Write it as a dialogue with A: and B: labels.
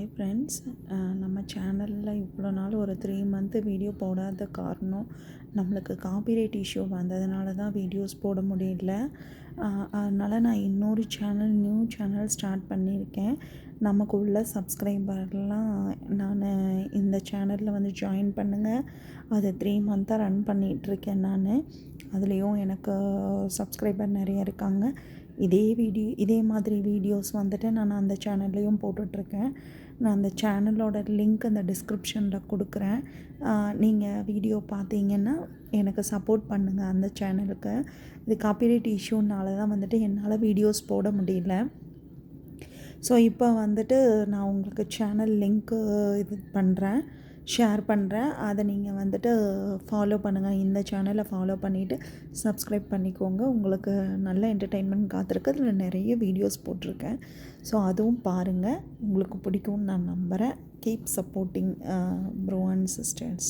A: Hi friends. நம்ம சேனலில் இவ்வளோ நாள் ஒரு 3 மந்த்து வீடியோ போடாத காரணம் நம்மளுக்கு காப்பிரைட் இஷ்யூ வந்ததுனால தான் வீடியோஸ் போட முடியல. அதனால் நான் இன்னொரு நியூ சேனல் ஸ்டார்ட் பண்ணியிருக்கேன். நமக்கு உள்ள சப்ஸ்கிரைபர்லாம் நான் இந்த சேனலில் வந்து ஜாயின் பண்ணுங்கள். அது 3 மந்த்தாக ரன் பண்ணிகிட்ருக்கேன் நான். அதுலேயும் எனக்கு சப்ஸ்கிரைபர் நிறைய இருக்காங்க. இதே மாதிரி வீடியோஸ் வந்துட்டு நான் அந்த சேனல்லையும் போட்டுட்ருக்கேன். நான் அந்த சேனலோட லிங்க் அந்த டிஸ்கிரிப்ஷனில் கொடுக்குறேன். நீங்கள் வீடியோ பார்த்தீங்கன்னா எனக்கு சப்போர்ட் பண்ணுங்கள் அந்த சேனலுக்கு. இது காப்பிரைட் இஷ்யூனால தான் வந்துட்டு என்னால் வீடியோஸ் போட முடியல. ஸோ இப்போ வந்துட்டு நான் உங்களுக்கு சேனல் லிங்க்கு ஷேர் பண்ணுறேன். அதை நீங்கள் வந்துட்டு ஃபாலோ பண்ணுங்கள். இந்த சேனலை ஃபாலோ பண்ணிவிட்டு சப்ஸ்கிரைப் பண்ணிக்கோங்க. உங்களுக்கு நல்ல என்டர்டெயின்மெண்ட் காத்திருக்கு. அதில் நிறைய வீடியோஸ் போட்டிருக்கேன். ஸோ அதுவும் பாருங்கள். உங்களுக்கு பிடிக்கும்னு நான் நம்புகிறேன். Keep supporting bro and sisters.